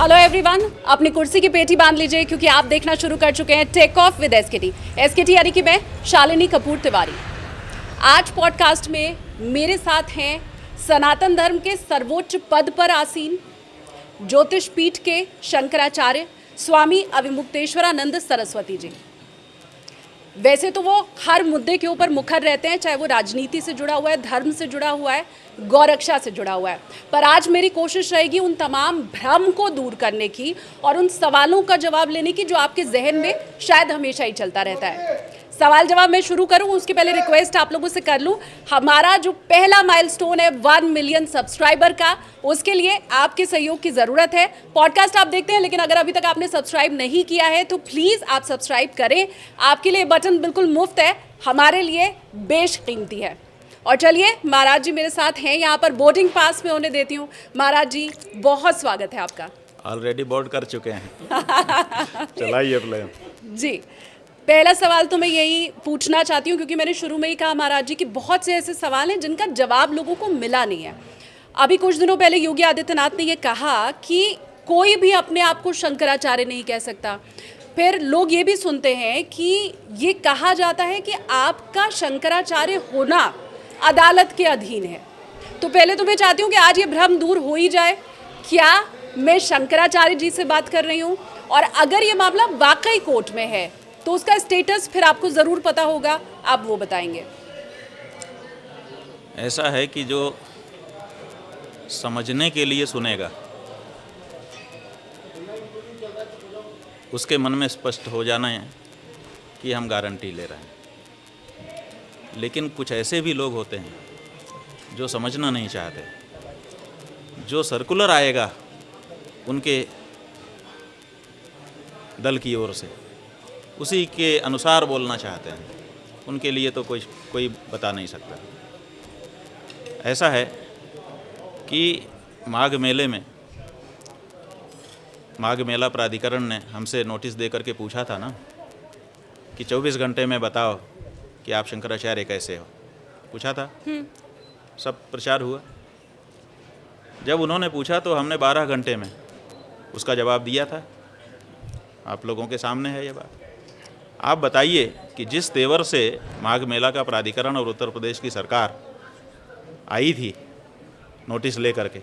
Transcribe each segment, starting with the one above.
Hello everyone, अपनी कुर्सी की पेटी बांध लीजिए क्योंकि आप देखना शुरू कर चुके हैं take off with SKT. SKT यानी कि मैं शालिनी कपूर तिवारी। आज पॉडकास्ट में मेरे साथ हैं सनातन धर्म के सर्वोच्च पद पर आसीन ज्योतिष पीठ के शंकराचार्य स्वामी अविमुक्तेश्वरानंद सरस्वती जी। वैसे तो वो हर मुद्दे के ऊपर मुखर रहते हैं, चाहे वो राजनीति से जुड़ा हुआ है, धर्म से जुड़ा हुआ है, गौरक्षा से जुड़ा हुआ है। पर आज मेरी कोशिश रहेगी उन तमाम भ्रम को दूर करने की और उन सवालों का जवाब लेने की जो आपके जहन में शायद हमेशा ही चलता रहता है। सवाल जवाब मैं शुरू करूं उसके पहले रिक्वेस्ट आप लोगों से कर लूं, हमारा जो पहला माइलस्टोन है 1 मिलियन सब्सक्राइबर का, उसके लिए आपके सहयोग की ज़रूरत है। पॉडकास्ट आप देखते हैं लेकिन अगर अभी तक आपने सब्सक्राइब नहीं किया है तो प्लीज़ आप सब्सक्राइब करें। आपके लिए बटन बिल्कुल मुफ्त है, हमारे लिए बेशकीमती है। और चलिए, महाराज जी मेरे साथ हैं यहाँ पर, बोर्डिंग पास में उन्हें देती हूँ। महाराज जी बहुत स्वागत है आपका। ऑलरेडी बोर्ड कर चुके हैं। चलाइए प्लेन जी। पहला सवाल तो मैं यही पूछना चाहती हूँ क्योंकि मैंने शुरू में ही कहा महाराज जी कि बहुत से ऐसे सवाल हैं जिनका जवाब लोगों को मिला नहीं है। अभी कुछ दिनों पहले योगी आदित्यनाथ ने ये कहा कि कोई भी अपने आप को शंकराचार्य नहीं कह सकता। फिर लोग ये भी सुनते हैं कि ये कहा जाता है कि आपका शंकराचार्य होना अदालत के अधीन है। तो पहले तो मैं चाहती हूँ कि आज ये भ्रम दूर हो ही जाए, क्या मैं शंकराचार्य जी से बात कर रही हूँ? और अगर ये मामला वाकई कोर्ट में है तो उसका स्टेटस फिर आपको ज़रूर पता होगा, आप वो बताएंगे। ऐसा है कि जो समझने के लिए सुनेगा उसके मन में स्पष्ट हो जाना है कि हम गारंटी ले रहे हैं। लेकिन कुछ ऐसे भी लोग होते हैं जो समझना नहीं चाहते, जो सर्कुलर आएगा उनके दल की ओर से उसी के अनुसार बोलना चाहते हैं। उनके लिए तो कोई बता नहीं सकता। ऐसा है कि माघ मेला प्राधिकरण ने हमसे नोटिस दे करके पूछा था ना कि 24 घंटे में बताओ कि आप शंकराचार्य कैसे हो, पूछा था। सब प्रचार हुआ। जब उन्होंने पूछा तो हमने 12 घंटे में उसका जवाब दिया था। आप लोगों के सामने है ये बात। आप बताइए कि जिस तेवर से माघ मेला का प्राधिकरण और उत्तर प्रदेश की सरकार आई थी नोटिस लेकर के,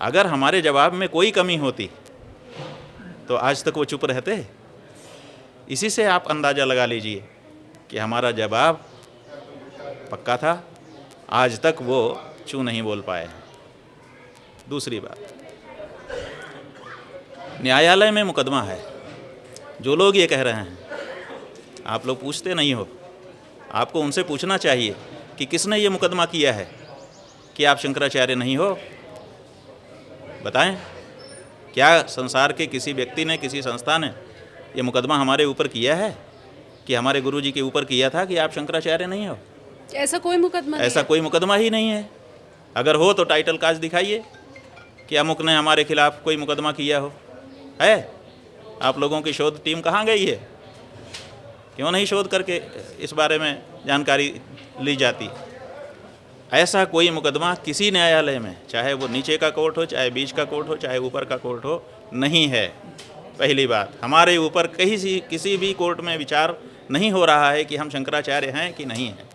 अगर हमारे जवाब में कोई कमी होती तो आज तक वो चुप रहते। इसी से आप अंदाज़ा लगा लीजिए कि हमारा जवाब पक्का था, आज तक वो चू नहीं बोल पाए हैं। दूसरी बात, न्यायालय में मुकदमा है। जो लोग ये कह रहे हैं, आप लोग पूछते नहीं हो। आपको उनसे पूछना चाहिए कि किसने ये मुकदमा किया है कि आप शंकराचार्य नहीं हो। बताएं, क्या संसार के किसी व्यक्ति ने, किसी संस्था ने ये मुकदमा हमारे ऊपर किया है कि हमारे गुरुजी के ऊपर किया था कि आप शंकराचार्य नहीं हो? ऐसा कोई मुकदमा नहीं ऐसा है। कोई मुकदमा ही नहीं है। अगर हो तो टाइटल काज दिखाइए कि अमुक ने हमारे खिलाफ कोई मुकदमा किया हो। है? आप लोगों की शोध टीम कहाँ गई है? क्यों नहीं शोध करके इस बारे में जानकारी ली जाती? ऐसा कोई मुकदमा किसी न्यायालय में, चाहे वो नीचे का कोर्ट हो, चाहे बीच का कोर्ट हो, चाहे ऊपर का कोर्ट हो, नहीं है। पहली बात, हमारे ऊपर किसी भी कोर्ट में विचार नहीं हो रहा है कि हम शंकराचार्य हैं कि नहीं हैं।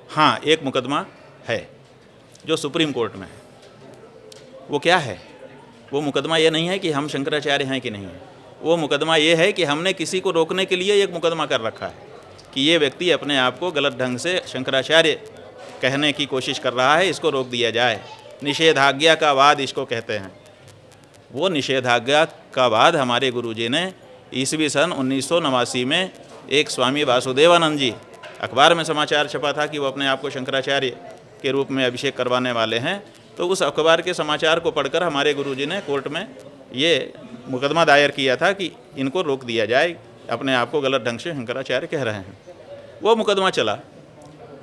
हाँ, एक मुकदमा है जो सुप्रीम कोर्ट में है। वो क्या है? वो मुकदमा ये नहीं है कि हम शंकराचार्य हैं कि नहीं है। वो मुकदमा ये है कि हमने किसी को रोकने के लिए एक मुकदमा कर रखा है कि ये व्यक्ति अपने आप को गलत ढंग से शंकराचार्य कहने की कोशिश कर रहा है, इसको रोक दिया जाए। निषेधाज्ञा का वाद इसको कहते हैं। वो निषेधाज्ञा का वाद हमारे गुरुजी ने ईस्वी सन 1989 में एक स्वामी वासुदेवानंद जी, अखबार में समाचार छपा था कि वो अपने आप को शंकराचार्य के रूप में अभिषेक करवाने वाले हैं। तो उस अखबार के समाचार को पढ़कर हमारे गुरुजी ने कोर्ट में ये मुकदमा दायर किया था कि इनको रोक दिया जाए, अपने आप को गलत ढंग से शंकराचार्य कह रहे हैं। वो मुकदमा चला।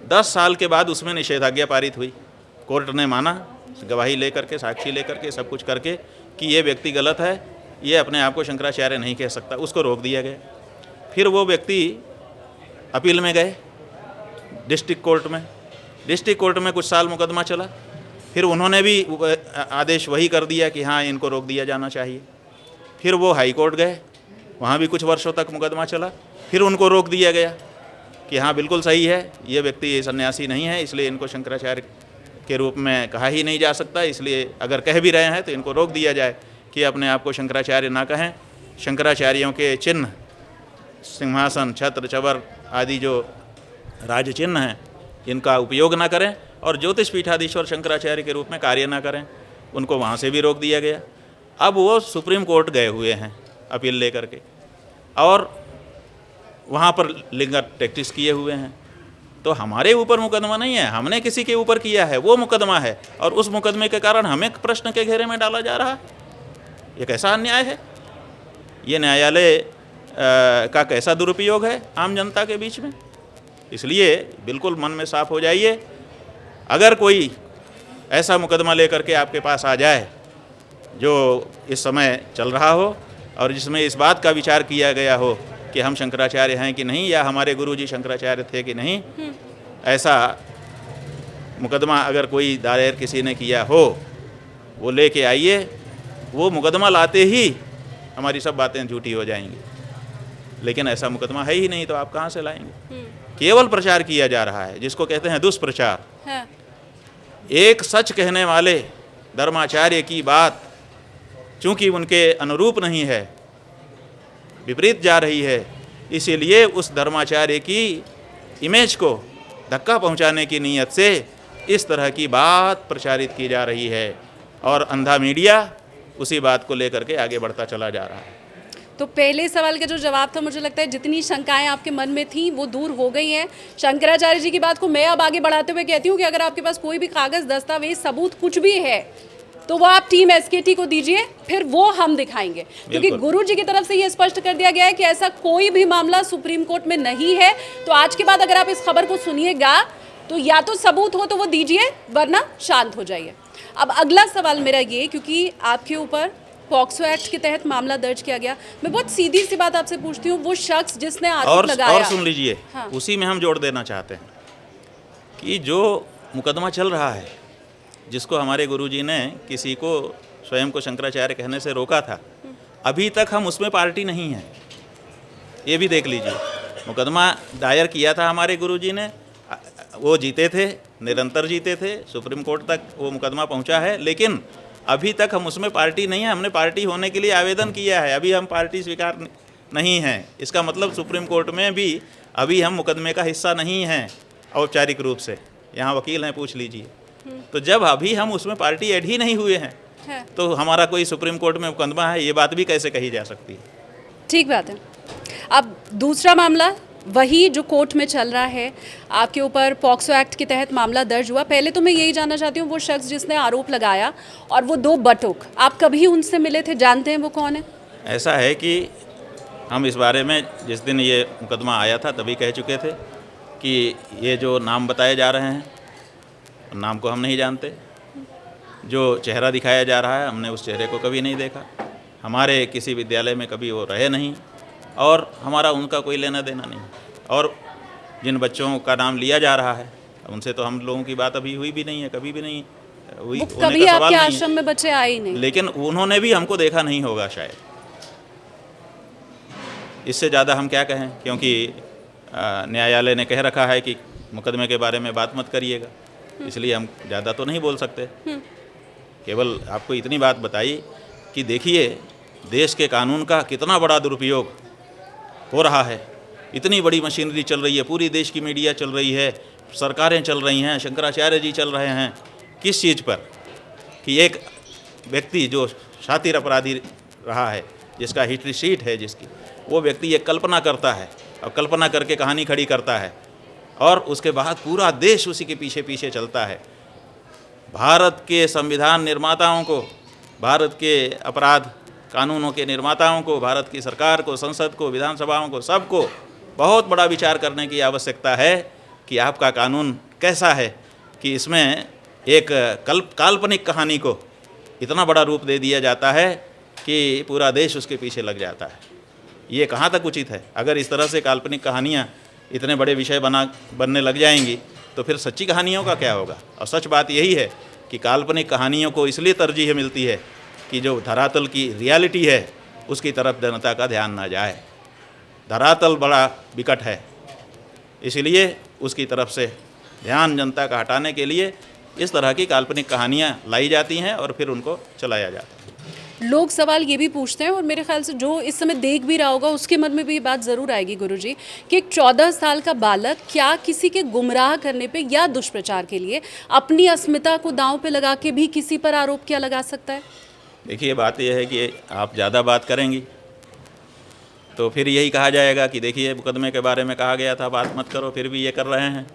10 साल के बाद उसमें निषेधाज्ञा पारित हुई। कोर्ट ने माना, गवाही लेकर के, साक्षी लेकर के, सब कुछ करके कि ये व्यक्ति गलत है, ये अपने आप को शंकराचार्य नहीं कह सकता। उसको रोक दिया गया। फिर वो व्यक्ति अपील में गए डिस्ट्रिक्ट कोर्ट में। डिस्ट्रिक्ट कोर्ट में कुछ साल मुकदमा चला। फिर उन्होंने भी आदेश वही कर दिया कि हाँ इनको रोक दिया जाना चाहिए। फिर वो हाई कोर्ट गए, वहाँ भी कुछ वर्षों तक मुकदमा चला, फिर उनको रोक दिया गया कि हाँ बिल्कुल सही है, ये व्यक्ति सन्यासी नहीं है, इसलिए इनको शंकराचार्य के रूप में कहा ही नहीं जा सकता, इसलिए अगर कह भी रहे हैं तो इनको रोक दिया जाए कि अपने आप को शंकराचार्य ना कहें। शंकराचार्यों के चिन्ह, सिंहासन, छत्र, चवर आदि जो राज चिन्ह हैं, इनका उपयोग ना करें और ज्योतिष पीठाधीश्वर शंकराचार्य के रूप में कार्य ना करें। उनको वहाँ से भी रोक दिया गया। अब वो सुप्रीम कोर्ट गए हुए हैं अपील लेकर के, और वहाँ पर लिंगर प्रैक्टिस किए हुए हैं। तो हमारे ऊपर मुकदमा नहीं है, हमने किसी के ऊपर किया है, वो मुकदमा है, और उस मुकदमे के कारण हमें प्रश्न के घेरे में डाला जा रहा है। ये कैसा अन्याय है? ये न्यायालय का कैसा दुरुपयोग है आम जनता के बीच में? इसलिए बिल्कुल मन में साफ हो जाइए। अगर कोई ऐसा मुकदमा लेकर के आपके पास आ जाए जो इस समय चल रहा हो और जिसमें इस बात का विचार किया गया हो कि हम शंकराचार्य हैं कि नहीं, या हमारे गुरुजी शंकराचार्य थे कि नहीं, ऐसा मुकदमा अगर कोई दायर किसी ने किया हो, वो लेके आइए। वो मुकदमा लाते ही हमारी सब बातें झूठी हो जाएंगी। लेकिन ऐसा मुकदमा है ही नहीं, तो आप कहाँ से लाएंगे? केवल प्रचार किया जा रहा है, जिसको कहते हैं दुष्प्रचार। हाँ। एक सच कहने वाले धर्माचार्य की बात चूंकि उनके अनुरूप नहीं है, विपरीत जा रही है, इसीलिए उस धर्माचार्य की इमेज को धक्का पहुंचाने की नीयत से इस तरह की बात प्रचारित की जा रही है, और अंधा मीडिया उसी बात को लेकर के आगे बढ़ता चला जा रहा है। तो पहले सवाल का जो जवाब था, मुझे लगता है जितनी शंकाएं आपके मन में थी वो दूर हो गई हैं। शंकराचार्य जी की बात को मैं अब आगे बढ़ाते हुए कहती हूँ कि अगर आपके पास कोई भी कागज़, दस्तावेज, सबूत कुछ भी है तो वो आप टीम एसकेटी को दीजिए, फिर वो हम दिखाएंगे। क्योंकि गुरु जी की तरफ से ये स्पष्ट कर दिया गया है कि ऐसा कोई भी मामला सुप्रीम कोर्ट में नहीं है। तो आज के बाद अगर आप इस खबर को सुनिएगा तो या तो सबूत हो तो वो दीजिए, वरना शांत हो जाइए। अब अगला सवाल मेरा ये, क्योंकि आपके ऊपर पॉक्सो एक्ट के तहत मामला दर्ज किया गया, मैं बहुत सीधी सी बात आपसे पूछती हूँ, वो शख्स जिसने आरोप लगाया, और सुन लीजिए, हाँ। उसी में हम जोड़ देना चाहते हैं कि जो मुकदमा चल रहा है, जिसको हमारे गुरुजी ने किसी को स्वयं को शंकराचार्य कहने से रोका था, अभी तक हम उसमें पार्टी नहीं है। ये भी देख लीजिए, मुकदमा दायर किया था हमारे गुरुजी ने, वो जीते थे, निरंतर जीते थे, सुप्रीम कोर्ट तक वो मुकदमा पहुंचा है, लेकिन अभी तक हम उसमें पार्टी नहीं है। हमने पार्टी होने के लिए आवेदन किया है, अभी हम पार्टी स्वीकार नहीं हैं। इसका मतलब सुप्रीम कोर्ट में भी अभी हम मुकदमे का हिस्सा नहीं हैं औपचारिक रूप से। यहाँ वकील हैं, पूछ लीजिए। तो जब अभी हम उसमें पार्टी ऐड ही नहीं हुए हैं तो हमारा कोई सुप्रीम कोर्ट में मुकदमा है, ये बात भी कैसे कही जा सकती है? ठीक बात है। अब दूसरा मामला वही जो कोर्ट में चल रहा है, आपके ऊपर पॉक्सो एक्ट के तहत मामला दर्ज हुआ। पहले तो मैं यही जानना चाहती हूँ, वो शख्स जिसने आरोप लगाया और वो दो बटुक, आप कभी उनसे मिले थे, जानते हैं वो कौन है? ऐसा है कि हम इस बारे में जिस दिन ये मुकदमा आया था तभी कह चुके थे कि ये जो नाम बताए जा रहे हैं, नाम को हम नहीं जानते। जो चेहरा दिखाया जा रहा है, हमने उस चेहरे को कभी नहीं देखा। हमारे किसी विद्यालय में कभी वो रहे नहीं, और हमारा उनका कोई लेना देना नहीं। और जिन बच्चों का नाम लिया जा रहा है, उनसे तो हम लोगों की बात अभी हुई भी नहीं है, कभी भी नहीं हुई, कभी आपके आश्रम में बच्चे आए ही नहीं। लेकिन उन्होंने भी हमको देखा नहीं होगा शायद। इससे ज़्यादा हम क्या कहें, क्योंकि न्यायालय ने कह रखा है कि मुकदमे के बारे में बात मत करिएगा, इसलिए हम ज़्यादा तो नहीं बोल सकते। केवल आपको इतनी बात बताई कि देखिए देश के कानून का कितना बड़ा दुरुपयोग हो रहा है। इतनी बड़ी मशीनरी चल रही है, पूरी देश की मीडिया चल रही है, सरकारें चल रही हैं, शंकराचार्य जी चल रहे हैं। किस चीज़ पर? कि एक व्यक्ति जो शातिर अपराधी रहा है, जिसका हिस्ट्री शीट है जिसकी, वो व्यक्ति एक कल्पना करता है और कल्पना करके कहानी खड़ी करता है, और उसके बाद पूरा देश उसी के पीछे पीछे चलता है। भारत के संविधान निर्माताओं को, भारत के अपराध कानूनों के निर्माताओं को, भारत की सरकार को, संसद को, विधानसभाओं को, सबको बहुत बड़ा विचार करने की आवश्यकता है कि आपका कानून कैसा है कि इसमें एक काल्पनिक कहानी को इतना बड़ा रूप दे दिया जाता है कि पूरा देश उसके पीछे लग जाता है। ये कहाँ तक उचित है? अगर इस तरह से काल्पनिक कहानियाँ इतने बड़े विषय बनने लग जाएंगी तो फिर सच्ची कहानियों का क्या होगा? और सच बात यही है कि काल्पनिक कहानियों को इसलिए तरजीह मिलती है कि जो धरातल की रियलिटी है उसकी तरफ जनता का ध्यान ना जाए। धरातल बड़ा विकट है, इसलिए उसकी तरफ से ध्यान जनता का हटाने के लिए इस तरह की काल्पनिक कहानियाँ लाई जाती हैं और फिर उनको चलाया जाता है। लोग सवाल ये भी पूछते हैं, और मेरे ख्याल से जो इस समय देख भी रहा होगा उसके मन में भी ये बात ज़रूर आएगी गुरुजी, कि एक 14 साल का बालक क्या किसी के गुमराह करने पे या दुष्प्रचार के लिए अपनी अस्मिता को दांव पे लगा के भी किसी पर आरोप क्या लगा सकता है? देखिए, बात यह है कि आप ज़्यादा बात करेंगी तो फिर यही कहा जाएगा कि देखिए मुकदमे के बारे में कहा गया था, बात मत करो, फिर भी ये कर रहे हैं।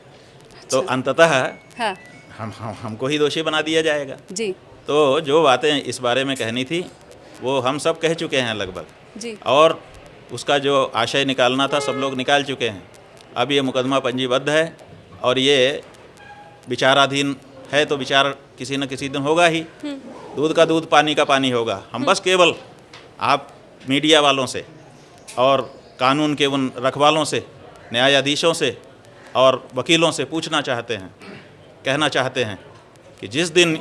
तो अंततः हाँ हमको ही दोषी बना दिया जाएगा जी तो जो बातें इस बारे में कहनी थी वो हम सब कह चुके हैं लगभग जी। और उसका जो आशय निकालना था सब लोग निकाल चुके हैं। अब ये मुकदमा पंजीबद्ध है और ये विचाराधीन है, तो विचार किसी न किसी दिन होगा ही। दूध का दूध पानी का पानी होगा। हम बस केवल आप मीडिया वालों से और कानून के उन रखवालों से, न्यायाधीशों से और वकीलों से पूछना चाहते हैं, कहना चाहते हैं कि जिस दिन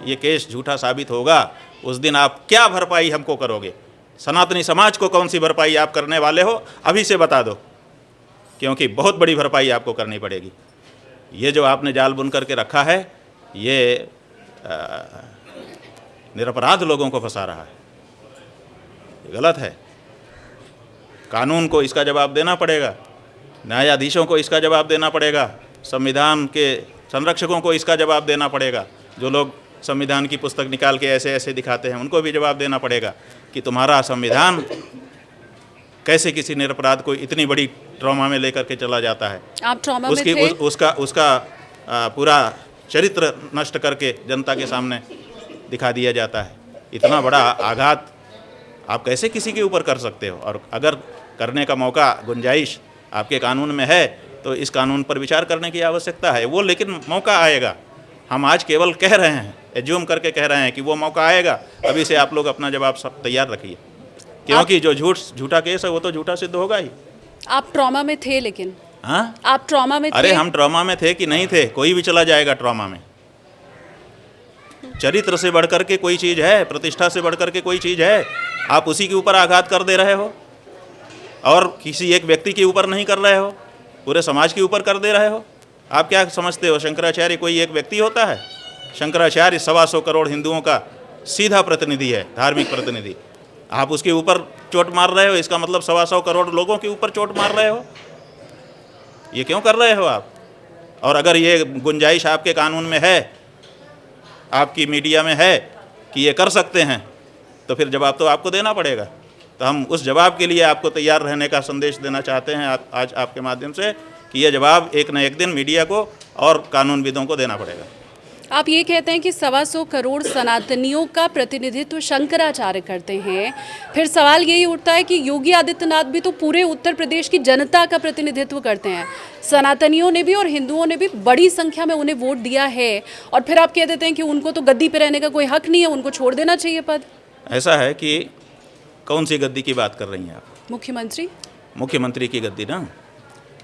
ये केस झूठा साबित होगा उस दिन आप क्या भरपाई हमको करोगे? सनातनी समाज को कौन सी भरपाई आप करने वाले हो, अभी से बता दो, क्योंकि बहुत बड़ी भरपाई आपको करनी पड़ेगी। ये जो आपने जाल बुन करके रखा है ये निरपराध लोगों को फंसा रहा है, ये गलत है। कानून को इसका जवाब देना पड़ेगा, न्यायाधीशों को इसका जवाब देना पड़ेगा, संविधान के संरक्षकों को इसका जवाब देना पड़ेगा। जो लोग संविधान की पुस्तक निकाल के ऐसे ऐसे दिखाते हैं उनको भी जवाब देना पड़ेगा कि तुम्हारा संविधान कैसे किसी निरपराध को इतनी बड़ी ट्रॉमा में लेकर के चला जाता है। आप ट्रॉमा उसकी में थे? उसका पूरा चरित्र नष्ट करके जनता के सामने दिखा दिया जाता है। इतना बड़ा आघात आप कैसे किसी के ऊपर कर सकते हो? और अगर करने का मौका, गुंजाइश आपके कानून में है तो इस कानून पर विचार करने की आवश्यकता है। वो लेकिन मौका आएगा। हम आज केवल कह रहे हैं, एज्यूम करके कह रहे हैं कि वो मौका आएगा। अभी से आप लोग अपना जवाब सब तैयार रखिए, क्योंकि जो झूठा केस है वो तो झूठा सिद्ध होगा ही। आप ट्रॉमा में थे लेकिन? हाँ, आप ट्रॉमा में थे? अरे हम ट्रॉमा में थे कि नहीं थे? कोई भी चला जाएगा ट्रॉमा में। चरित्र से बढ़कर के कोई चीज़ है, प्रतिष्ठा से बढ़कर के कोई चीज़ है? आप उसी के ऊपर आघात कर दे रहे हो और किसी एक व्यक्ति के ऊपर नहीं कर रहे हो, पूरे समाज के ऊपर कर दे रहे हो। आप क्या समझते हो शंकराचार्य कोई एक व्यक्ति होता है? शंकराचार्य 125 करोड़ हिंदुओं का सीधा प्रतिनिधि है, धार्मिक प्रतिनिधि। आप उसके ऊपर चोट मार रहे हो, इसका मतलब 125 करोड़ लोगों के ऊपर चोट मार रहे हो। ये क्यों कर रहे हो आप? और अगर ये गुंजाइश आपके कानून में है, आपकी मीडिया में है कि ये कर सकते हैं, तो फिर जवाब तो आपको देना पड़ेगा। तो हम उस जवाब के लिए आपको तैयार रहने का संदेश देना चाहते हैं आज आपके माध्यम से, कि यह जवाब एक न एक दिन मीडिया को और कानूनविदों को देना पड़ेगा। आप ये कहते हैं कि 125 करोड़ सनातनियों का प्रतिनिधित्व शंकराचार्य करते हैं, फिर सवाल यही उठता है कि योगी आदित्यनाथ भी तो पूरे उत्तर प्रदेश की जनता का प्रतिनिधित्व करते हैं। सनातनियों ने भी और हिंदुओं ने भी बड़ी संख्या में उन्हें वोट दिया है, और फिर आप कह देते हैं कि उनको तो गद्दी पे रहने का कोई हक नहीं है, उनको छोड़ देना चाहिए पद। ऐसा है कि कौन सी गद्दी की बात कर रही हैं आप? मुख्यमंत्री की गद्दी ना।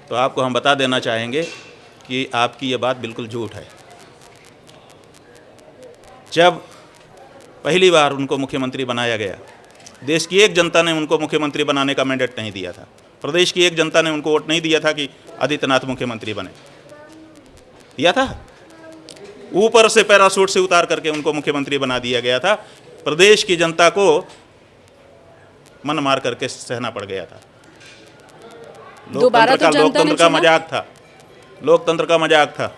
तो आपको हम बता देना चाहेंगे कि आपकी ये बात बिल्कुल झूठ है। जब पहली बार उनको मुख्यमंत्री बनाया गया, देश की एक जनता ने उनको मुख्यमंत्री बनाने का मैंडेट नहीं दिया था। प्रदेश की एक जनता ने उनको वोट नहीं दिया था कि आदित्यनाथ मुख्यमंत्री बने। दिया था? ऊपर से पैराशूट से उतार करके उनको मुख्यमंत्री बना दिया गया था। प्रदेश की जनता को मन मार करके सहना पड़ गया था। लोकतंत्र का मजाक था, लोकतंत्र का मजाक था।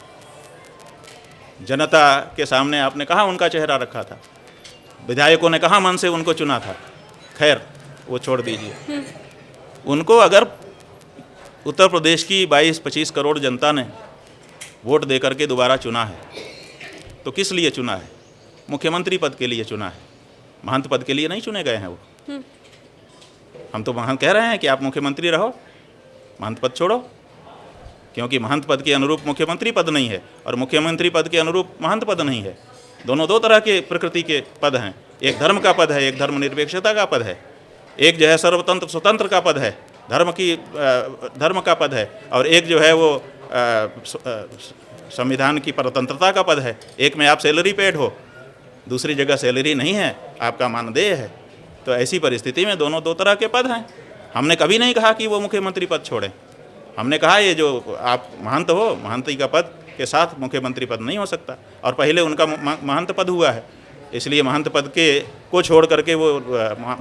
जनता के सामने आपने कहाँ उनका चेहरा रखा था? विधायकों ने कहाँ मन से उनको चुना था? खैर वो छोड़ दीजिए। उनको अगर उत्तर प्रदेश की 22-25 करोड़ जनता ने वोट दे करके दोबारा चुना है, तो किस लिए चुना है? मुख्यमंत्री पद के लिए चुना है, महंत पद के लिए नहीं चुने गए हैं वो। हम तो महंत कह रहे हैं कि आप मुख्यमंत्री रहो, महंत पद छोड़ो, क्योंकि महंत पद के अनुरूप मुख्यमंत्री पद नहीं है और मुख्यमंत्री पद के अनुरूप महंत पद नहीं है। दोनों दो तरह के प्रकृति के पद हैं। एक धर्म का पद है, एक धर्मनिरपेक्षता का पद है। एक जो है सर्वतंत्र स्वतंत्र का पद है, धर्म का पद है, और एक जो है वो संविधान की परतंत्रता का पद है, एक में आप सैलरी पेड हो, दूसरी जगह सैलरी नहीं है, आपका मानदेय है। तो ऐसी परिस्थिति में दोनों दो तरह के पद हैं। हमने कभी नहीं कहा कि वो मुख्यमंत्री पद छोड़ें। हमने कहा ये जो आप महंत हो, महंती का पद के साथ मुख्यमंत्री पद नहीं हो सकता, और पहले उनका महंत पद हुआ है, इसलिए महंत पद को छोड़ करके वो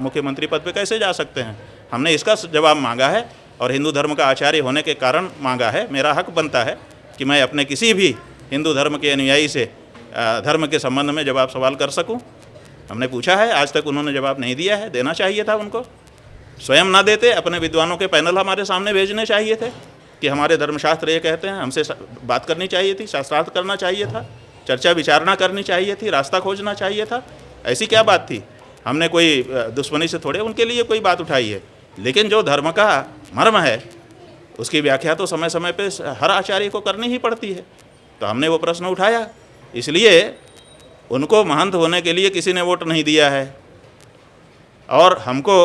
मुख्यमंत्री पद पे कैसे जा सकते हैं। हमने इसका जवाब मांगा है और हिंदू धर्म का आचार्य होने के कारण मांगा है। मेरा हक बनता है कि मैं अपने किसी भी हिंदू धर्म के अनुयायी से धर्म के संबंध में जवाब सवाल कर सकूं। हमने पूछा है, आज तक उन्होंने जवाब नहीं दिया है। देना चाहिए था उनको, स्वयं ना देते, अपने विद्वानों के पैनल हमारे सामने भेजने चाहिए थे कि हमारे धर्मशास्त्र ये कहते हैं, हमसे बात करनी चाहिए थी, शास्त्रार्थ करना चाहिए था, चर्चा विचारणा करनी चाहिए थी, रास्ता खोजना चाहिए था। ऐसी क्या बात थी? हमने कोई दुश्मनी से थोड़े उनके लिए कोई बात उठाई है, लेकिन जो धर्म का मर्म है उसकी व्याख्या तो समय समय पे हर आचार्य को करनी ही पड़ती है। तो हमने वो प्रश्न उठाया, इसलिए उनको महंत होने के लिए किसी ने वोट नहीं दिया है, और हमको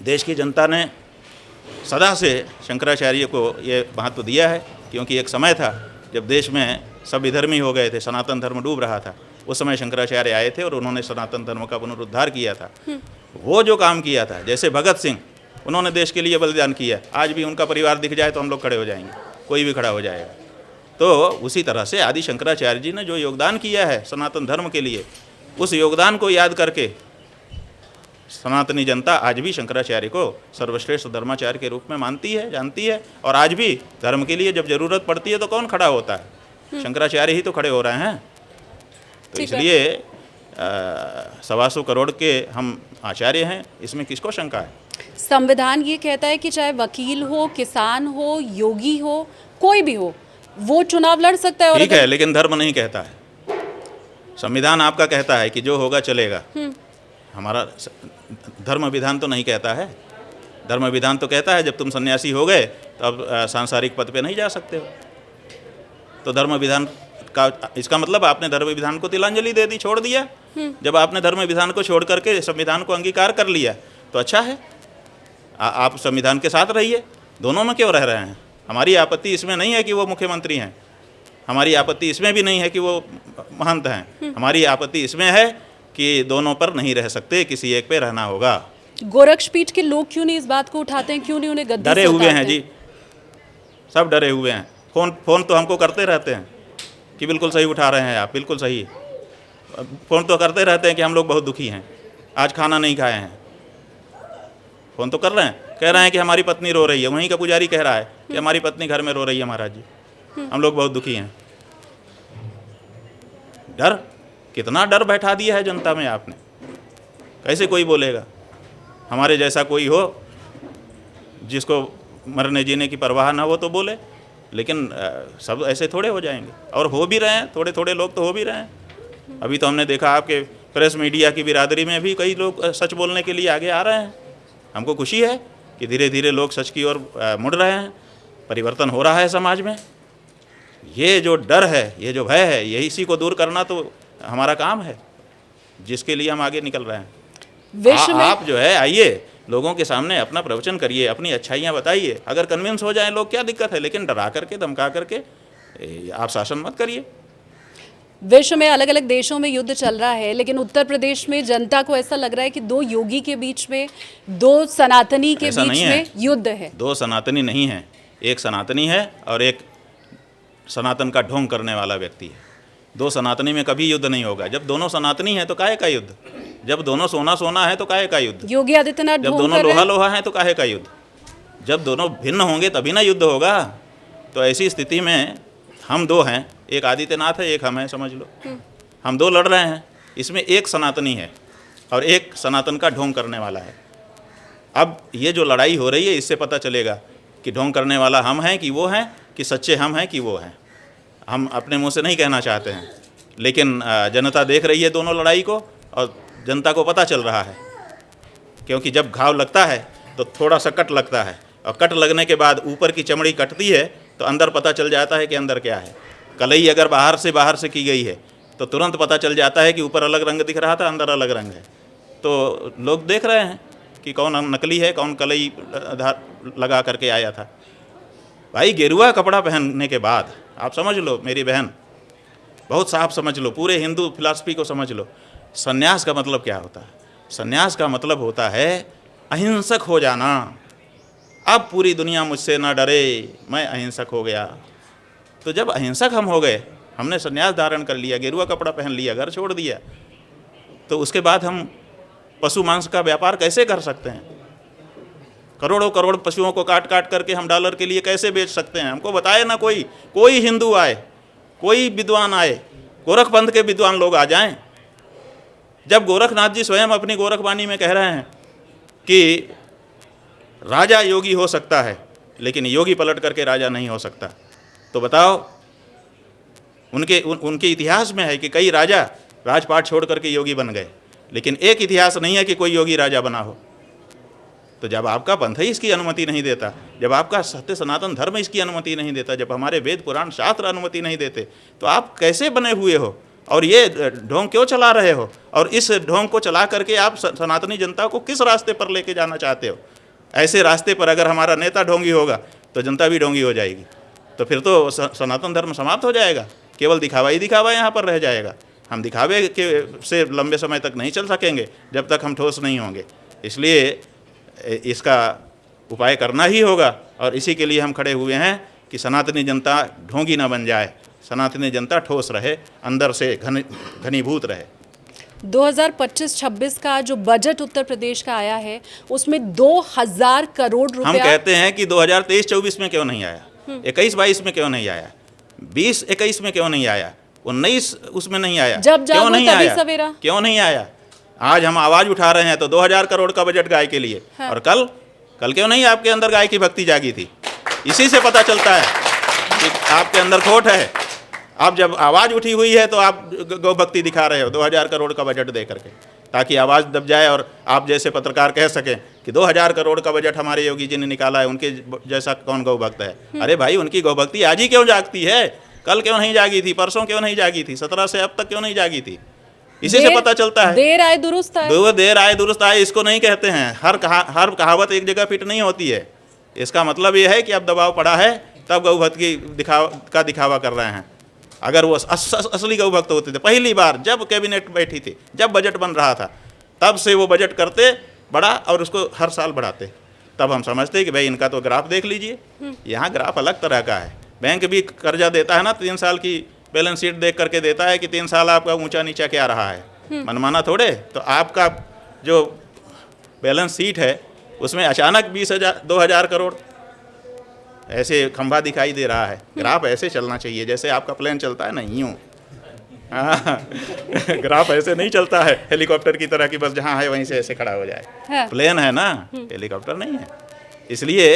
देश की जनता ने सदा से शंकराचार्य को ये महत्व दिया है, क्योंकि एक समय था जब देश में सब विधर्मी हो गए थे, सनातन धर्म डूब रहा था। उस समय शंकराचार्य आए थे और उन्होंने सनातन धर्म का पुनरुद्धार किया था। वो जो काम किया था, जैसे भगत सिंह, उन्होंने देश के लिए बलिदान किया, आज भी उनका परिवार दिख जाए तो हम लोग खड़े हो जाएंगे, कोई भी खड़ा हो जाएगा। तो उसी तरह से आदि शंकराचार्य जी ने जो योगदान किया है सनातन धर्म के लिए, उस योगदान को याद करके सनातनी जनता आज भी शंकराचार्य को सर्वश्रेष्ठ धर्माचार्य के रूप में मानती है, जानती है। और आज भी धर्म के लिए जब जरूरत पड़ती है तो कौन खड़ा होता है? शंकराचार्य ही तो खड़े हो रहे हैं। तो इसलिए 125 करोड़ के हम आचार्य हैं, इसमें किसको शंका है? संविधान ये कहता है कि चाहे वकील हो, किसान हो, योगी हो, कोई भी हो, वो चुनाव लड़ सकता है। और ठीक है, लेकिन धर्म नहीं कहता है। संविधान आपका कहता है कि जो होगा चलेगा, हमारा धर्म विधान तो नहीं कहता है। धर्म विधान तो कहता है जब तुम सन्यासी हो गए तो अब सांसारिक पद पे नहीं जा सकते हो। तो धर्म विधान का इसका मतलब आपने धर्म विधान को तिलांजलि दे दी, छोड़ दिया। जब आपने धर्म विधान को छोड़ करके संविधान को अंगीकार कर लिया तो अच्छा है, आप संविधान के साथ रहिए। दोनों में क्यों रह रहे हैं? हमारी आपत्ति इसमें नहीं है कि वो मुख्यमंत्री हैं, हमारी आपत्ति इसमें भी नहीं है कि वो महंत हैं। हमारी आपत्ति इसमें है कि दोनों पर नहीं रह सकते, किसी एक पे रहना होगा। गोरक्षपीठ के लोग क्यों नहीं इस बात को उठाते हैं? क्यों नहीं उन्हें गद्दी से डरे हुए हैं उतारते? जी, सब डरे हुए हैं। फ़ोन तो हमको करते रहते हैं कि बिल्कुल सही उठा रहे हैं आप, बिल्कुल सही। फ़ोन तो करते रहते हैं कि हम लोग बहुत दुखी हैं, आज खाना नहीं खाए हैं। फ़ोन तो कर रहे हैं, कह रहे हैं कि हमारी पत्नी रो रही है। वहीं का पुजारी कह रहा है कि हमारी पत्नी घर में रो रही है महाराज जी, हम लोग बहुत दुखी हैं। डर, कितना डर बैठा दिया है जनता में आपने। कैसे कोई बोलेगा? हमारे जैसा कोई हो जिसको मरने जीने की परवाह ना हो तो बोले, लेकिन सब ऐसे थोड़े हो जाएंगे। और हो भी रहे हैं, थोड़े थोड़े लोग तो हो भी रहे हैं। अभी तो हमने देखा आपके प्रेस मीडिया की बिरादरी में भी कई लोग सच बोलने के लिए आगे आ रहे हैं। हमको खुशी है कि धीरे धीरे लोग सच की ओर मुड़ रहे हैं, परिवर्तन हो रहा है समाज में। ये जो डर है, ये जो भय है, यही इसी को दूर करना तो हमारा काम है, जिसके लिए हम आगे निकल रहे हैं। आप जो है आइए, लोगों के सामने अपना प्रवचन करिए, अपनी अच्छाइयाँ बताइए। अगर कन्विंस हो जाए लोग, क्या दिक्कत है? लेकिन डरा करके, धमका करके आप शासन मत करिए। विश्व में अलग अलग देशों में युद्ध चल रहा है, लेकिन उत्तर प्रदेश में जनता को ऐसा लग रहा है कि दो योगी के बीच में, दो सनातनी के बीच में युद्ध है। दो सनातनी नहीं है, एक सनातनी है और एक सनातन का ढोंग करने वाला व्यक्ति है। दो सनातनी में कभी युद्ध नहीं होगा। जब दोनों सनातनी हैं तो काहे का युद्ध? जब दोनों सोना सोना है तो काहे का युद्ध? योगी आदित्यनाथ जब दोनों लोहा लोहा है तो काहे का युद्ध? जब दोनों भिन्न होंगे तभी ना युद्ध होगा। तो ऐसी स्थिति में हम दो हैं, एक आदित्यनाथ है, एक हम हैं, समझ लो। हम दो लड़ रहे हैं, इसमें एक सनातनी है और एक सनातन का ढोंग करने वाला है। अब ये जो लड़ाई हो रही है, इससे पता चलेगा कि ढोंग करने वाला हम हैं कि वो हैं, कि सच्चे हम हैं कि वो हैं। हम अपने मुंह से नहीं कहना चाहते हैं, लेकिन जनता देख रही है दोनों लड़ाई को, और जनता को पता चल रहा है। क्योंकि जब घाव लगता है तो थोड़ा सा कट लगता है, और कट लगने के बाद ऊपर की चमड़ी कटती है तो अंदर पता चल जाता है कि अंदर क्या है। कलई अगर बाहर से की गई है तो तुरंत पता चल जाता है कि ऊपर अलग रंग दिख रहा था, अंदर अलग रंग है। तो लोग देख रहे हैं कि कौन नकली है, कौन कलई लगा करके आया था। भाई, गेरुआ कपड़ा पहनने के बाद आप समझ लो मेरी बहन, बहुत साफ समझ लो, पूरे हिंदू फिलॉसफी को समझ लो। संन्यास का मतलब क्या होता है? संन्यास का मतलब होता है अहिंसक हो जाना। अब पूरी दुनिया मुझसे ना डरे, मैं अहिंसक हो गया। तो जब अहिंसक हम हो गए, हमने संन्यास धारण कर लिया, गेरुआ कपड़ा पहन लिया, घर छोड़ दिया, तो उसके बाद हम पशु मांस का व्यापार कैसे कर सकते हैं? करोड़ों करोड़ पशुओं को काट काट करके हम डॉलर के लिए कैसे बेच सकते हैं? हमको बताए ना कोई हिंदू आए, कोई विद्वान आए, गोरखपंथ के विद्वान लोग आ जाएं। जब गोरखनाथ जी स्वयं अपनी गोरखवाणी में कह रहे हैं कि राजा योगी हो सकता है लेकिन योगी पलट करके राजा नहीं हो सकता, तो बताओ, उनके इतिहास में है कि कई राजा राजपाट छोड़ करके योगी बन गए, लेकिन एक इतिहास नहीं है कि कोई योगी राजा बना हो। तो जब आपका पंथ ही इसकी अनुमति नहीं देता, जब आपका सत्य सनातन धर्म इसकी अनुमति नहीं देता, जब हमारे वेद पुराण शास्त्र अनुमति नहीं देते, तो आप कैसे बने हुए हो और ये ढोंग क्यों चला रहे हो? और इस ढोंग को चला करके आप सनातनी जनता को किस रास्ते पर लेके जाना चाहते हो? ऐसे रास्ते पर अगर हमारा नेता ढोंगी होगा तो जनता भी ढोंगी हो जाएगी, तो फिर तो सनातन धर्म समाप्त हो जाएगा, केवल दिखावा ही दिखावा यहाँ पर रह जाएगा। हम दिखावे के से लंबे समय तक नहीं चल सकेंगे जब तक हम ठोस नहीं होंगे। इसलिए इसका उपाय करना ही होगा, और इसी के लिए हम खड़े हुए हैं कि सनातनी जनता ढोंगी ना बन जाए, सनातनी जनता ठोस रहे, अंदर से घनीभूत रहे। 2025-26 का जो बजट उत्तर प्रदेश का आया है उसमें 2000 करोड़ रुपया। हम कहते हैं कि 2023-24 में क्यों नहीं आया, 21-22 में क्यों नहीं आया, 20-21 में क्यों नहीं आया, 19 उसमें नहीं आया, जब क्यों नहीं तभी आया, सवेरा क्यों नहीं आया? आज हम आवाज उठा रहे हैं तो 2000 करोड़ का बजट गाय के लिए, हाँ। और कल क्यों नहीं आपके अंदर गाय की भक्ति जागी थी? इसी से पता चलता है कि आपके अंदर खोट है। आप जब आवाज़ उठी हुई है तो आप गौ भक्ति दिखा रहे हो 2000 करोड़ का बजट दे करके, ताकि आवाज़ दब जाए और आप जैसे पत्रकार कह सकें कि 2000 करोड़ का बजट हमारे योगी जी ने निकाला है, उनके जैसा कौन गौ भक्त है। अरे भाई, उनकी गौ भक्ति आज ही क्यों जागती है? कल क्यों नहीं जागी थी? परसों क्यों नहीं जागी थी? 17 से अब तक क्यों नहीं जागी थी? इसी से पता चलता है। देर आए दुरुस्त आए, देर आए दुरुस्त आए इसको नहीं कहते हैं। हर कहावत एक जगह फिट नहीं होती है। इसका मतलब ये है कि अब दबाव पड़ा है तब गौ भक्त की दिखावा कर रहे हैं। अगर वो असली गौ भक्त होते थे, पहली बार जब कैबिनेट बैठी थी, जब बजट बन रहा था, तब से वो बजट करते बड़ा और उसको हर साल बढ़ाते, तब हम समझते कि भाई इनका तो ग्राफ देख लीजिए। यहाँ ग्राफ अलग तरह का है। बैंक भी कर्जा देता है ना, 3 साल की बैलेंस शीट देख करके देता है कि 3 साल आपका ऊंचा नीचा क्या रहा है, मनमाना थोड़े। तो आपका जो बैलेंस शीट है उसमें अचानक 2000 करोड़ ऐसे खंभा दिखाई दे रहा है। ग्राफ ऐसे चलना चाहिए जैसे आपका प्लेन चलता है ना, यूँ। ग्राफ ऐसे नहीं चलता है हेलीकॉप्टर की तरह कि बस जहाँ है वहीं से ऐसे खड़ा हो जाए। हाँ। प्लेन है ना, हेलीकॉप्टर नहीं है। इसलिए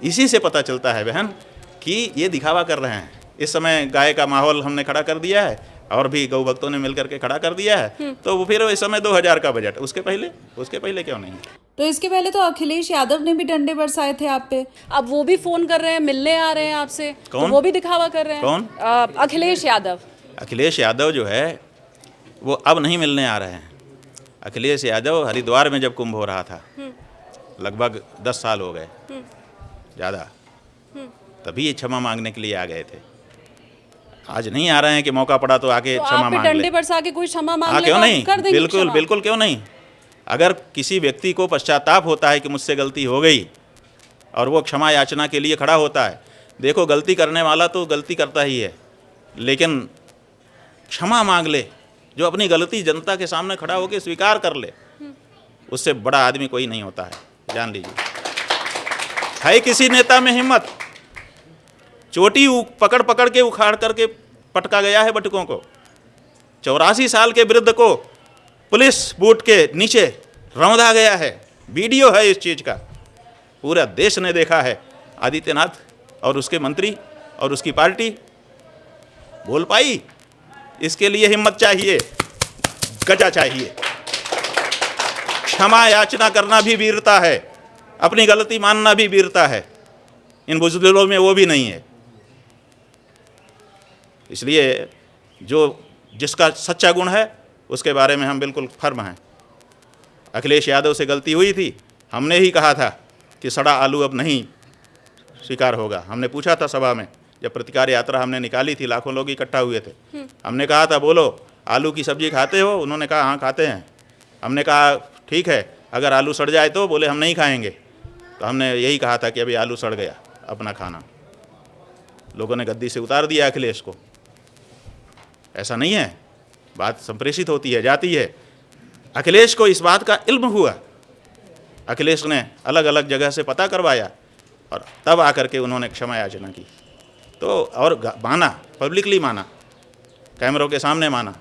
इसी से पता चलता है बहन कि ये दिखावा कर रहे हैं। इस समय गाय का माहौल हमने खड़ा कर दिया है और भी गौ भक्तों ने मिलकर के खड़ा कर दिया है, तो वो फिर इस समय 2000 का बजट, उसके पहले क्यों नहीं? तो इसके पहले तो अखिलेश यादव ने भी डंडे बरसाए थे आप पे। अब वो भी फोन कर रहे हैं, मिलने आ रहे हैं आपसे, तो कौन? वो भी दिखावा कर रहे हैं। कौन? अखिलेश यादव। अखिलेश यादव जो है वो अब नहीं मिलने आ रहे हैं। अखिलेश यादव हरिद्वार में जब कुंभ हो रहा था, लगभग 10 साल हो गए ज़्यादा, तभी क्षमा मांगने के लिए आ गए थे। आज नहीं आ रहे हैं कि मौका पड़ा तो आके क्षमा मांग ले। डंडे बरसा के कोई क्षमा मांग क्यों नहीं? कर देंगे बिल्कुल क्षमा। बिल्कुल, क्यों नहीं? अगर किसी व्यक्ति को पश्चाताप होता है कि मुझसे गलती हो गई और वो क्षमा याचना के लिए खड़ा होता है, देखो गलती करने वाला तो गलती करता ही है, लेकिन क्षमा मांग ले, जो अपनी गलती जनता के सामने खड़ा होकर स्वीकार कर ले, उससे बड़ा आदमी कोई नहीं होता है, जान लीजिए। है किसी नेता में हिम्मत? चोटी पकड़ पकड़ के उखाड़ करके पटका गया है बटुकों को। 84 साल के वृद्ध को पुलिस बूट के नीचे रौंदा गया है। वीडियो है इस चीज़ का, पूरा देश ने देखा है। आदित्यनाथ और उसके मंत्री और उसकी पार्टी बोल पाई? इसके लिए हिम्मत चाहिए, गजा चाहिए। क्षमा याचना करना भी वीरता है, अपनी गलती मानना भी वीरता है। इन बुजुर्गों में वो भी नहीं है। इसलिए जिसका सच्चा गुण है उसके बारे में हम बिल्कुल फर्म हैं। अखिलेश यादव से गलती हुई थी, हमने ही कहा था कि सड़ा आलू अब नहीं स्वीकार होगा। हमने पूछा था सभा में, जब प्रतिकार यात्रा हमने निकाली थी, लाखों लोग इकट्ठा हुए थे। हमने कहा था बोलो आलू की सब्जी खाते हो? उन्होंने कहा हाँ खाते हैं। हमने कहा ठीक है, अगर आलू सड़ जाए तो? बोले हम नहीं खाएंगे। तो हमने यही कहा था कि अभी आलू सड़ गया, अपना खाना। लोगों ने गद्दी से उतार दिया अखिलेश को। ऐसा नहीं है, बात संप्रेषित होती है, जाती है। अखिलेश को इस बात का इल्म हुआ, अखिलेश ने अलग अलग जगह से पता करवाया और तब आकर के उन्होंने क्षमा याचना की। तो और माना, पब्लिकली माना, कैमरों के सामने माना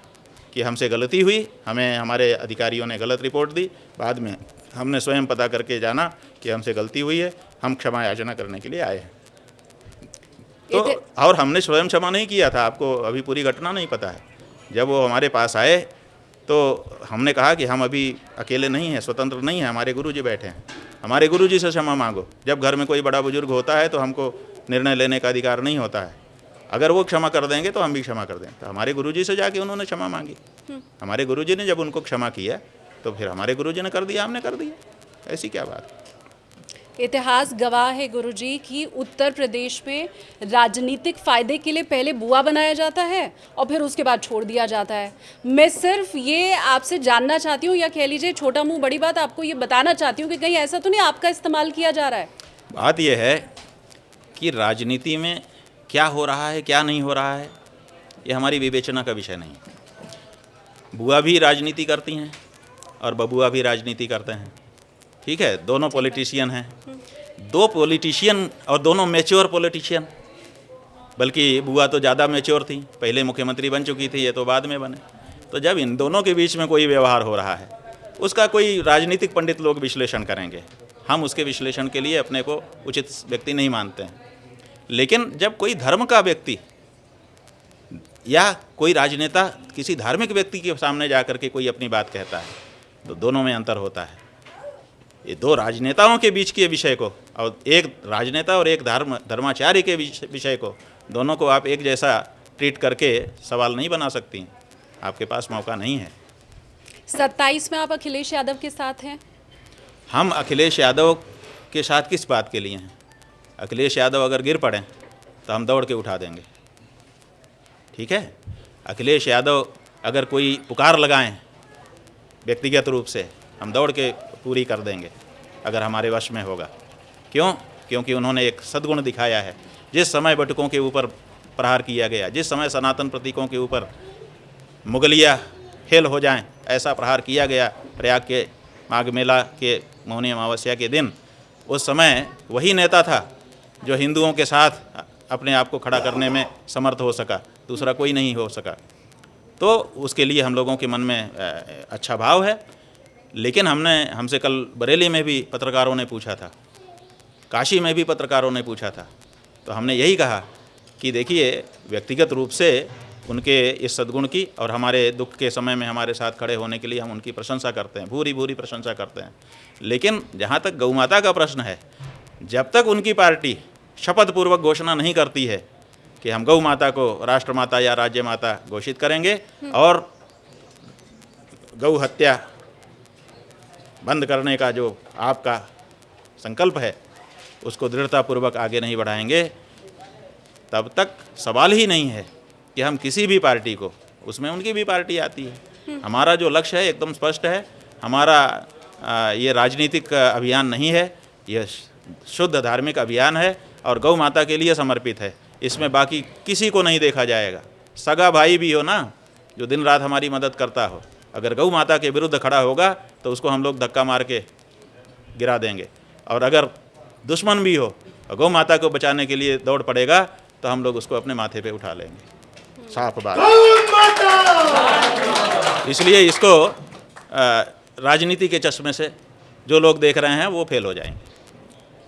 कि हमसे गलती हुई, हमें हमारे अधिकारियों ने गलत रिपोर्ट दी। बाद में हमने स्वयं पता करके जाना कि हमसे गलती हुई है, हम क्षमा याचना करने के लिए आए हैं। तो और हमने स्वयं क्षमा नहीं किया था, आपको अभी पूरी घटना नहीं पता है। जब वो हमारे पास आए तो हमने कहा कि हम अभी अकेले नहीं हैं, स्वतंत्र नहीं हैं, हमारे गुरुजी बैठे हैं, हमारे गुरुजी से क्षमा मांगो। जब घर में कोई बड़ा बुजुर्ग होता है तो हमको निर्णय लेने का अधिकार नहीं होता है। अगर वो क्षमा कर देंगे तो हम भी क्षमा कर दें। तो हमारे गुरुजी से जाके उन्होंने क्षमा मांगी। हमारे गुरुजी ने जब उनको क्षमा किया तो फिर हमारे गुरुजी ने कर दिया, हमने कर दिया। ऐसी क्या बात है? इतिहास गवाह है गुरुजी कि उत्तर प्रदेश में राजनीतिक फायदे के लिए पहले बुआ बनाया जाता है और फिर उसके बाद छोड़ दिया जाता है। मैं सिर्फ ये आपसे जानना चाहती हूँ, या कह लीजिए छोटा मुंह बड़ी बात, आपको ये बताना चाहती हूँ कि कहीं ऐसा तो नहीं आपका इस्तेमाल किया जा रहा है। बात यह है कि राजनीति में क्या हो रहा है, क्या नहीं हो रहा है, ये हमारी विवेचना का विषय नहीं है। बुआ भी राजनीति करती हैं और बबुआ भी राजनीति करते हैं, ठीक है। दोनों पॉलिटिशियन हैं, दो पॉलिटिशियन और दोनों मैच्योर पॉलिटिशियन। बल्कि बुआ तो ज़्यादा मैच्योर थी, पहले मुख्यमंत्री बन चुकी थी, ये तो बाद में बने। तो जब इन दोनों के बीच में कोई व्यवहार हो रहा है, उसका कोई राजनीतिक पंडित लोग विश्लेषण करेंगे। हम उसके विश्लेषण के लिए अपने को उचित व्यक्ति नहीं मानते हैं। लेकिन जब कोई धर्म का व्यक्ति या कोई राजनेता किसी धार्मिक व्यक्ति के सामने जा कर के कोई अपनी बात कहता है, तो दोनों में अंतर होता है। ये दो राजनेताओं के बीच के विषय को, और एक राजनेता और एक धर्माचार्य के विषय को, दोनों को आप एक जैसा ट्रीट करके सवाल नहीं बना सकती। आपके पास मौका नहीं है। 27 में आप अखिलेश यादव के साथ हैं? हम अखिलेश यादव के साथ किस बात के लिए हैं? अखिलेश यादव अगर गिर पड़ें तो हम दौड़ के उठा देंगे, ठीक है। अखिलेश यादव अगर कोई पुकार लगाएं व्यक्तिगत रूप से, हम दौड़ के पूरी कर देंगे अगर हमारे वश में होगा। क्यों? क्योंकि उन्होंने एक सद्गुण दिखाया है। जिस समय बटुकों के ऊपर प्रहार किया गया, जिस समय सनातन प्रतीकों के ऊपर मुगलिया फेल हो जाएं, ऐसा प्रहार किया गया प्रयाग के माघ मेला के मौनी अमावस्या के दिन, उस समय वही नेता था जो हिंदुओं के साथ अपने आप को खड़ा करने में समर्थ हो सका, दूसरा कोई नहीं हो सका। तो उसके लिए हम लोगों के मन में अच्छा भाव है। लेकिन हमसे कल बरेली में भी पत्रकारों ने पूछा था, काशी में भी पत्रकारों ने पूछा था, तो हमने यही कहा कि देखिए व्यक्तिगत रूप से उनके इस सद्गुण की और हमारे दुख के समय में हमारे साथ खड़े होने के लिए हम उनकी प्रशंसा करते हैं, भूरी भूरी प्रशंसा करते हैं। लेकिन जहाँ तक गौ माता का प्रश्न है, जब तक उनकी पार्टी शपथ पूर्वक घोषणा नहीं करती है कि हम गौ माता को राष्ट्रमाता या राज्य माता घोषित करेंगे और गौ हत्या बंद करने का जो आपका संकल्प है उसको दृढ़तापूर्वक आगे नहीं बढ़ाएंगे, तब तक सवाल ही नहीं है कि हम किसी भी पार्टी को, उसमें उनकी भी पार्टी आती है। हमारा जो लक्ष्य है एकदम स्पष्ट है। हमारा ये राजनीतिक अभियान नहीं है, यह शुद्ध धार्मिक अभियान है और गौ माता के लिए समर्पित है। इसमें बाकी किसी को नहीं देखा जाएगा। सगा भाई भी हो ना, जो दिन रात हमारी मदद करता हो, अगर गौ माता के विरुद्ध खड़ा होगा तो उसको हम लोग धक्का मार के गिरा देंगे। और अगर दुश्मन भी हो और गौ माता को बचाने के लिए दौड़ पड़ेगा तो हम लोग उसको अपने माथे पे उठा लेंगे। साफ बात। इसलिए इसको राजनीति के चश्मे से जो लोग देख रहे हैं वो फेल हो जाएंगे।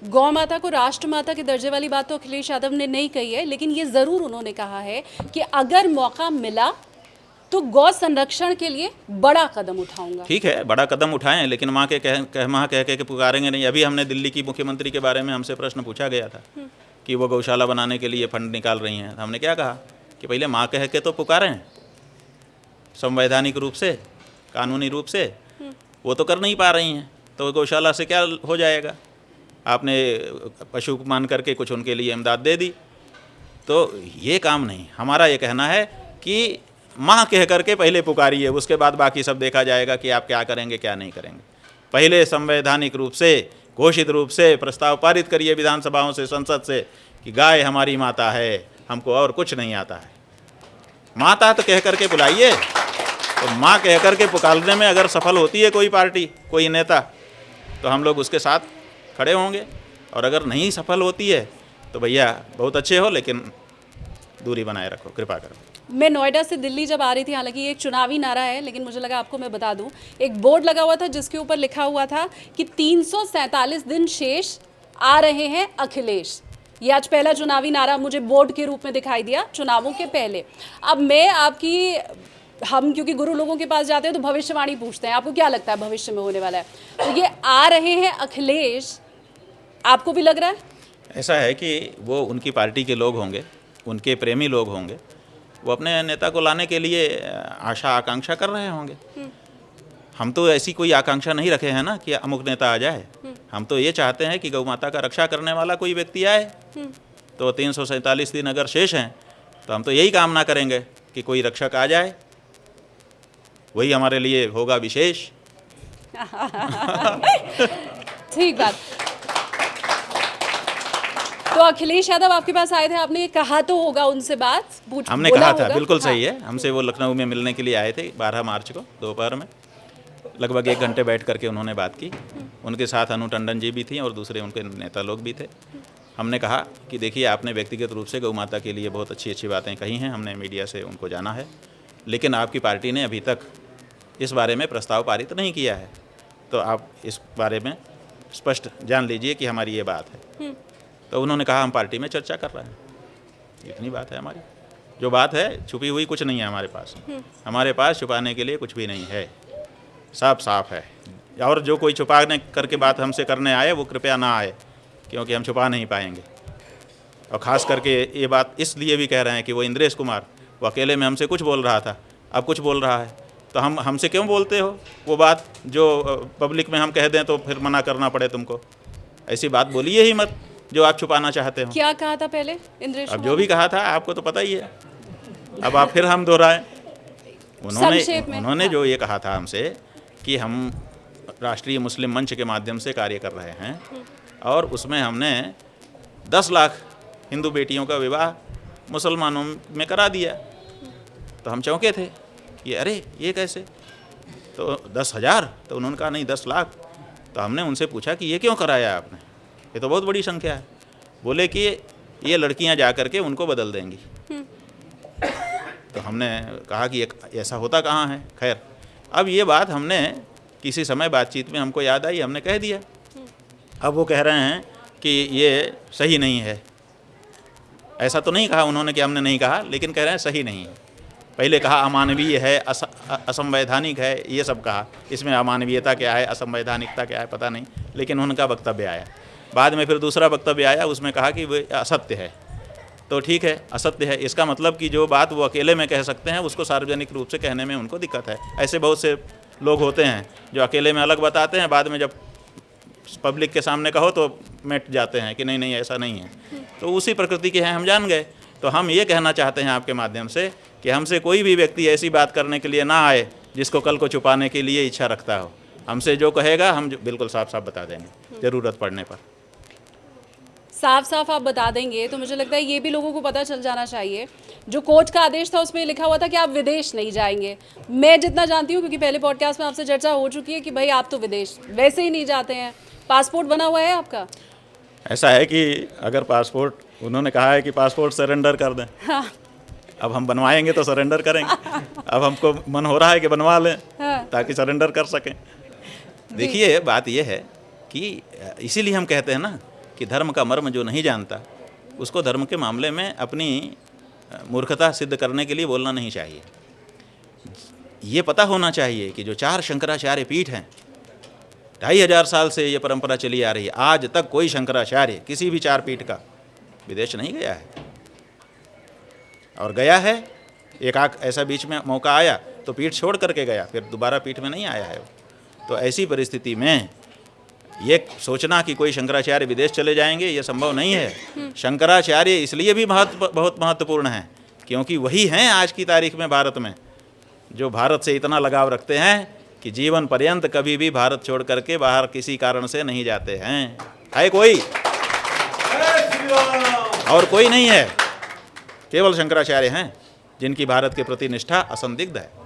गौ माता को राष्ट्रमाता के दर्जे वाली बात तो अखिलेश यादव ने नहीं कही है, लेकिन ये ज़रूर उन्होंने कहा है कि अगर मौका मिला तो गौ संरक्षण के लिए बड़ा कदम उठाऊंगा। ठीक है, बड़ा कदम उठाएं, लेकिन माँ कह के पुकारेंगे नहीं। अभी हमने दिल्ली की मुख्यमंत्री के बारे में हमसे प्रश्न पूछा गया था कि वो गौशाला बनाने के लिए फंड निकाल रही हैं। हमने क्या कहा कि पहले माँ कह के तो पुकारें संवैधानिक रूप से, कानूनी रूप से। वो तो कर नहीं पा रही हैं, तो गौशाला से क्या हो जाएगा। आपने पशु मान करके कुछ उनके लिए इमदाद दे दी, तो ये काम नहीं। हमारा ये कहना है कि माँ कह करके पहले पुकारिए, उसके बाद बाकी सब देखा जाएगा कि आप क्या करेंगे क्या नहीं करेंगे। पहले संवैधानिक रूप से घोषित रूप से प्रस्ताव पारित करिए विधानसभाओं से, संसद से, कि गाय हमारी माता है, हमको और कुछ नहीं आता है। माता तो कह करके बुलाइए। तो माँ कह करके पुकारने में अगर सफल होती है कोई पार्टी, कोई नेता, तो हम लोग उसके साथ खड़े होंगे, और अगर नहीं सफल होती है तो भैया बहुत अच्छे हो, लेकिन दूरी बनाए रखो, कृपा करो। मैं नोएडा से दिल्ली जब आ रही थी, हालांकि ये एक चुनावी नारा है, लेकिन मुझे लगा आपको मैं बता दूं, एक बोर्ड लगा हुआ था जिसके ऊपर लिखा हुआ था कि 347 दिन शेष, आ रहे हैं अखिलेश। ये आज पहला चुनावी नारा मुझे बोर्ड के रूप में दिखाई दिया चुनावों के पहले। अब मैं आपकी, हम क्योंकि गुरु लोगों के पास जाते हैं तो भविष्यवाणी पूछते हैं, आपको क्या लगता है भविष्य में होने वाला है? तो ये आ रहे हैं अखिलेश, आपको भी लग रहा है? ऐसा है कि वो उनकी पार्टी के लोग होंगे, उनके प्रेमी लोग होंगे, वो अपने नेता को लाने के लिए आशा आकांक्षा कर रहे होंगे। हम तो ऐसी कोई आकांक्षा नहीं रखे हैं ना कि अमुक नेता आ जाए। हम तो ये चाहते हैं कि गौ माता का रक्षा करने वाला कोई व्यक्ति आए। तो 347 दिन अगर शेष हैं तो हम तो यही कामना करेंगे कि कोई रक्षक आ जाए, वही हमारे लिए होगा विशेष। ठीक बात। तो अखिलेश यादव आपके पास आए थे, आपने ये कहा तो होगा उनसे बात? हमने कहा था, बिल्कुल सही है। हमसे वो लखनऊ में मिलने के लिए आए थे 12 मार्च को दोपहर में। लगभग 1 घंटे बैठ करके उन्होंने बात की। उनके साथ अनु टंडन जी भी थी और दूसरे उनके नेता लोग भी थे। हमने कहा कि देखिए, आपने व्यक्तिगत रूप से गौ माता के लिए बहुत अच्छी अच्छी बातें कही हैं, हमने मीडिया से उनको जाना है, लेकिन आपकी पार्टी ने अभी तक इस बारे में प्रस्ताव पारित नहीं किया है। तो आप इस बारे में स्पष्ट जान लीजिए कि हमारी ये बात है। तो उन्होंने कहा हम पार्टी में चर्चा कर रहे हैं। इतनी बात है हमारी। जो बात है छुपी हुई कुछ नहीं है हमारे पास। हमारे पास छुपाने के लिए कुछ भी नहीं है, साफ साफ है। और जो कोई छुपाने करके बात हमसे करने आए वो कृपया ना आए, क्योंकि हम छुपा नहीं पाएंगे। और ख़ास करके ये बात इसलिए भी कह रहे हैं कि वो इंद्रेश कुमार, वो अकेले में हमसे कुछ बोल रहा था, अब कुछ बोल रहा है, तो हम हमसे क्यों बोलते हो वो बात जो पब्लिक में हम कह दें तो फिर मना करना पड़े तुमको। ऐसी बात बोलिए ही मत जो आप छुपाना चाहते हो। क्या कहा था पहले इंद्रेश? अब जो भी कहा था आपको तो पता ही है, अब आप फिर हम दोहराएं। उन्होंने जो ये कहा था हमसे कि हम राष्ट्रीय मुस्लिम मंच के माध्यम से कार्य कर रहे हैं और उसमें हमने 10 लाख हिंदू बेटियों का विवाह मुसलमानों में करा दिया। तो हम चौंके थे कि अरे ये कैसे? तो 10,000? तो उन्होंने कहा नहीं 10 लाख। तो हमने उनसे पूछा कि ये क्यों कराया आपने, ये तो बहुत बड़ी संख्या है। बोले कि ये लड़कियां जा कर के उनको बदल देंगी। तो हमने कहा कि ऐसा होता कहाँ है। खैर, अब ये बात हमने किसी समय बातचीत में हमको याद आई, हमने कह दिया। अब वो कह रहे हैं कि ये सही नहीं है। ऐसा तो नहीं कहा उन्होंने कि हमने नहीं कहा, लेकिन कह रहे हैं सही नहीं है। पहले कहा अमानवीय है, असंवैधानिक है, ये सब कहा। इसमें अमानवीयता क्या है, असंवैधानिकता क्या है, पता नहीं, लेकिन उनका वक्तव्य आया। बाद में फिर दूसरा वक्तव्य आया, उसमें कहा कि वो असत्य है। तो ठीक है, असत्य है, इसका मतलब कि जो बात वो अकेले में कह सकते हैं उसको सार्वजनिक रूप से कहने में उनको दिक्कत है। ऐसे बहुत से लोग होते हैं जो अकेले में अलग बताते हैं, बाद में जब पब्लिक के सामने कहो तो मिट जाते हैं कि नहीं नहीं ऐसा नहीं है। तो उसी प्रकृति के हैं, हम जान गए। तो हम ये कहना चाहते हैं आपके माध्यम से कि हमसे कोई भी व्यक्ति ऐसी बात करने के लिए ना आए जिसको कल को छुपाने के लिए इच्छा रखता हो। हमसे जो कहेगा हम बिल्कुल साफ साफ बता देंगे ज़रूरत पड़ने पर। साफ साफ आप बता देंगे तो मुझे लगता है ये भी लोगों को पता चल जाना चाहिए। जो कोर्ट का आदेश था उसमें लिखा हुआ था कि आप विदेश नहीं जाएंगे। मैं जितना जानती हूँ, क्योंकि पहले पॉडकास्ट में आपसे चर्चा हो चुकी है कि भाई आप तो विदेश वैसे ही नहीं जाते हैं। पासपोर्ट बना हुआ है आपका? ऐसा है कि अगर पासपोर्ट, उन्होंने कहा है कि पासपोर्ट सरेंडर कर दें। हाँ। अब हम बनवाएंगे तो सरेंडर करेंगे। अब हमको मन हो रहा है कि बनवा लें, हाँ। ताकि सरेंडर कर सकें। देखिए, बात यह है कि इसीलिए हम कहते हैं ना कि धर्म का मर्म जो नहीं जानता उसको धर्म के मामले में अपनी मूर्खता सिद्ध करने के लिए बोलना नहीं चाहिए। ये पता होना चाहिए कि जो 4 शंकराचार्य पीठ हैं, 2500 साल से ये परंपरा चली आ रही है। आज तक कोई शंकराचार्य किसी भी 4 पीठ का विदेश नहीं गया है। और गया है, एक आख ऐसा बीच में मौका आया तो पीठ छोड़ करके गया, फिर दोबारा पीठ में नहीं आया है। तो ऐसी परिस्थिति में ये सोचना कि कोई शंकराचार्य विदेश चले जाएंगे ये संभव नहीं है। शंकराचार्य इसलिए भी बहुत महत्वपूर्ण हैं क्योंकि वही हैं आज की तारीख में भारत में जो भारत से इतना लगाव रखते हैं कि जीवन पर्यंत कभी भी भारत छोड़ करके बाहर किसी कारण से नहीं जाते हैं। है कोई और कोई नहीं है, केवल शंकराचार्य हैं जिनकी भारत के प्रति निष्ठा असंदिग्ध है।